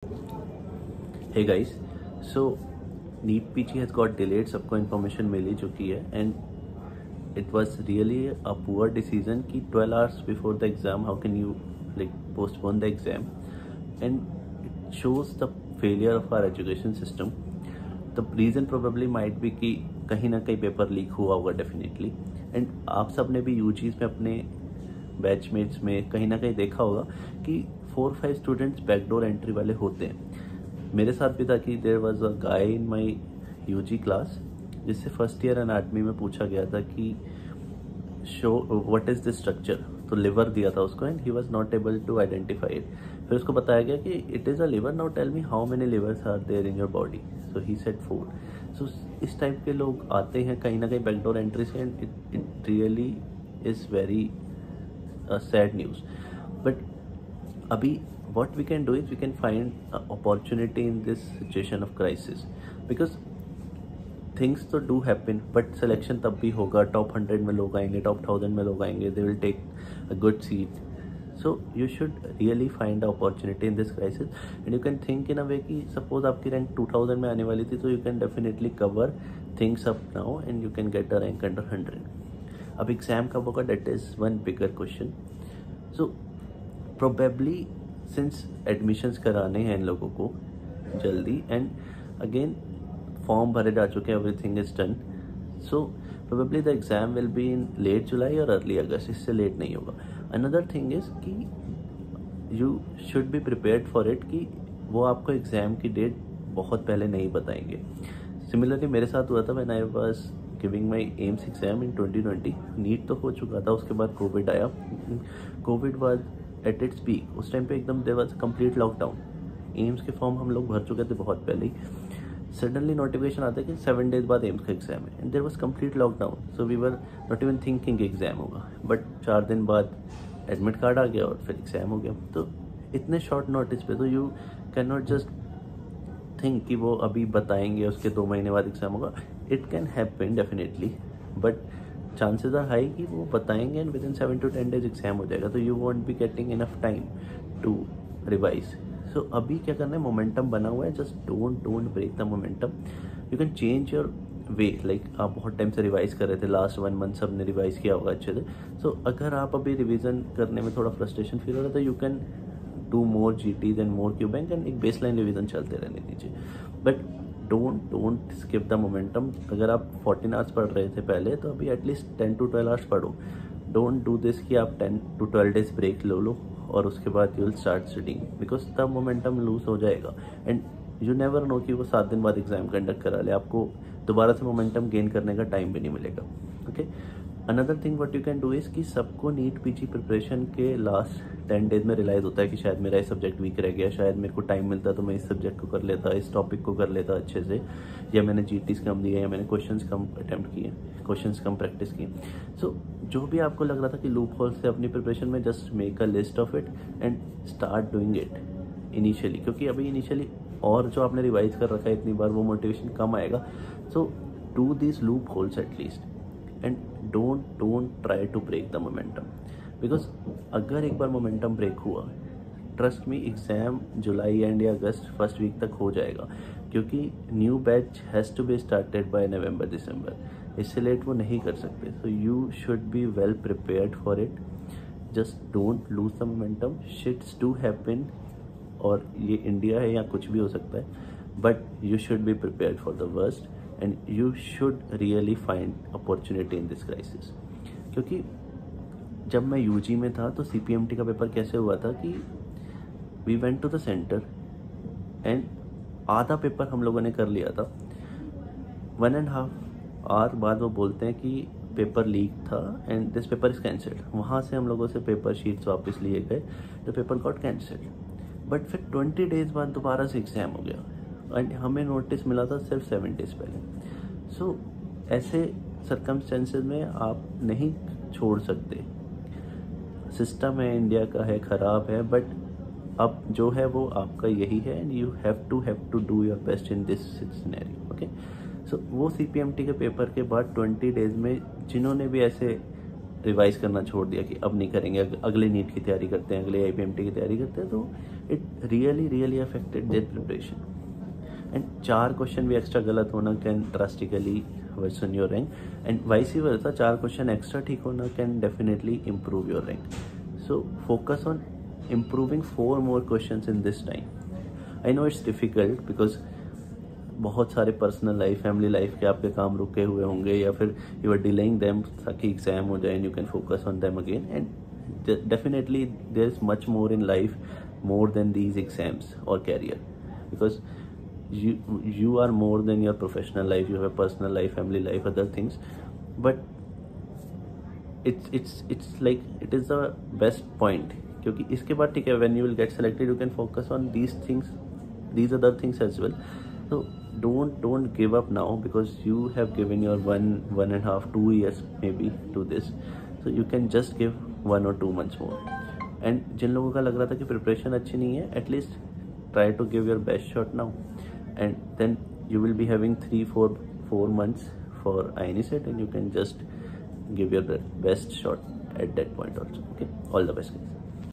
Hey guys, so NEET PG has got delayed. सबको information मिली चुकी है and it was really a poor decision कि 12 hours before the exam how can you like postpone the exam, and it shows the failure of our education system. The reason probably might be कि कहीं ना कहीं paper leak हुआ होगा definitely, and आप सब ने भी यूजीज में अपने बैचमेट्स में कहीं ना कहीं देखा होगा कि 4-5 स्टूडेंट्स बैकडोर एंट्री वाले होते हैं. मेरे साथ भी था कि there was a guy in my UG class जिससे फर्स्ट ईयर एनाटमी में पूछा गया था कि show what is the structure, तो लिवर दिया था उसको and he was not able to identify it. फिर उसको बताया गया कि it is a liver, now tell me how many livers are there in your body. So he said 4. So इस टाइप के लोग आते हैं कहीं ना कहीं बैकडोर एंट्री से, and it really is very sad news. But अभी what we can do is we can find an opportunity in this situation of crisis, because things तो do happen but selection तब भी होगा. Top 100 में लोग आएंगे, top 1000 में लोग आएंगे, they will take a good seat. So you should really find an opportunity in this crisis, and you can think in a way कि suppose आपकी रैंक 2000 में आने वाली थी, तो you can definitely cover things up now and you can get a rank under 100. अब exam कब होगा, that is one bigger question. So probably since admissions कराने हैं इन लोगों को जल्दी, एंड अगेन फॉर्म भरे जा चुके हैं, everything is done. So probably the exam will be in late July और अर्ली अगस्त, इससे लेट नहीं होगा. अनदर थिंग इज़ कि you should be prepared for it कि वो आपको एग्ज़ाम की डेट बहुत पहले नहीं बताएंगे. सिमिलरली मेरे साथ हुआ था when I was giving my AIIMS exam in 2020. NEET तो हो चुका था, उसके बाद कोविड आया. COVID was at its peak. उस टाइम पे एकदम there was complete lockdown. AIIMS के फॉर्म हम लोग भर चुके थे बहुत पहले ही. सडनली नोटिफिकेशन आता है कि 7 डेज बाद एम्स का एग्जाम है, and there was complete lockdown. So we were not even thinking exam होगा, बट 4 दिन बाद एडमिट कार्ड आ गया और फिर एग्जाम हो गया. तो इतने शॉर्ट नोटिस पे तो you can not just think कि वो अभी बताएंगे उसके 2 महीने बाद एग्जाम होगा. It can happen definitely, but chances are high कि वो बताएंगे and within 7 to 10 days exam हो जाएगा. तो you won't be getting enough time to revise. So अभी क्या करना है, मोमेंटम बना हुआ है, just don't break the momentum. You can change your way. Like आप बहुत टाइम से रिवाइज कर रहे थे, लास्ट 1 मंथ सब ने रिवाइज किया होगा अच्छे से. सो अगर आप अभी रिविजन करने में थोड़ा फ्रस्ट्रेशन फील हो रहा है, तो you can do more GTs and more Q bank, and एक बेस लाइन रिविजन चलते रहने दीजिए. But don't skip the momentum. अगर आप 14 आवर्स पढ़ रहे थे पहले, तो अभी एटलीस्ट 10 to 12 आवर्स पढ़ो. डोंट डू दिस कि आप 10 to 12 डेज ब्रेक लो और उसके बाद you will start studying, because the momentum lose हो जाएगा. एंड यू नेवर नो कि वो 7 दिन बाद एग्जाम कंडक्ट करा ले, आपको दोबारा से मोमेंटम गेन करने का टाइम भी नहीं मिलेगा. Okay. Another thing what you can do is कि सबको नीट PG प्रिपरेशन के लास्ट 10 डेज में रियलाइज़ होता है कि शायद मेरा ये सब्जेक्ट वीक रह गया, शायद मेरे को टाइम मिलता तो मैं इस सब्जेक्ट को कर लेता, इस टॉपिक को कर लेता अच्छे से, या मैंने GTs कम दिए, या मैंने क्वेश्चंस कम अटैम्प्ट किए, क्वेश्चंस कम प्रैक्टिस किए. सो जो भी आपको लग रहा था कि लूप होल से अपनी प्रिपरेशन में, just make a list of it and start doing it initially, क्योंकि अभी इनिशियली और जो आपने रिवाइज कर रखा है इतनी बार, वो मोटिवेशन कम आएगा. So do this loopholes at least, and don't try to break the momentum, because अगर एक बार मोमेंटम ब्रेक हुआ, trust me, exam July end या अगस्त फर्स्ट वीक तक हो जाएगा, क्योंकि new batch has to be started by November December. इससे लेट वो नहीं कर सकते. So you should be well prepared for it. Just don't lose the momentum. Shits do happen, और ये इंडिया है या कुछ भी हो सकता है, but you should be prepared for the worst, and you should really find opportunity in this crisis. क्योंकि जब मैं UG में था तो CPMT का पेपर कैसे हुआ था कि we went to the center and आधा पेपर हम लोगों ने कर लिया था. 1.5 आवर बाद वो बोलते हैं कि पेपर लीक था and this paper is cancelled. वहाँ से हम लोगों से पेपर शीट्स वापस लिए गए, the paper got cancelled. But फिर 20 डेज बाद दोबारा से एग्ज़ाम हो गया, एंड हमें नोटिस मिला था सिर्फ 7 डेज पहले. सो ऐसे सर्कमस्टेंसेस में आप नहीं छोड़ सकते. सिस्टम है इंडिया का है, ख़राब है, बट अब जो है वो आपका यही है, and you have to do your best in this scenario. Okay. So वो CPMT के पेपर के बाद 20 डेज में जिन्होंने भी ऐसे रिवाइज करना छोड़ दिया कि अब नहीं करेंगे, अगले नीट की तैयारी करते हैं, अगले IPMT की तैयारी करते हैं, तो it really affected their preparation. And 4 question भी एक्स्ट्रा गलत होना can drastically worsen your rank, and vice versa 4 question extra ठीक होना can definitely improve your rank. So focus on improving 4 more questions in this time. I know it's difficult because बहुत सारे personal life, family life के आपके काम रुके हुए होंगे, या फिर यू आर डिलेइंग देम ताकि एग्जाम हो जाए and you can focus on them again. And definitely there is much more in life, more than these exams और career, because you are more than your professional life. You have a personal life, family life, other things, but it's like it is the best point, क्योंकि इसके बाद ठीक है, when you will get selected you can focus on these things, these other things as well. So don't give up now, because you have given your 1.5-2 years maybe to this, so you can just give 1 or 2 months more. And जिन लोगों का लग रहा था कि preparation अच्छी नहीं है, at least try to give your best shot now, and then you will be having 3-4 months for INESET, and you can just give your best shot at that point also. Okay, all the best guys.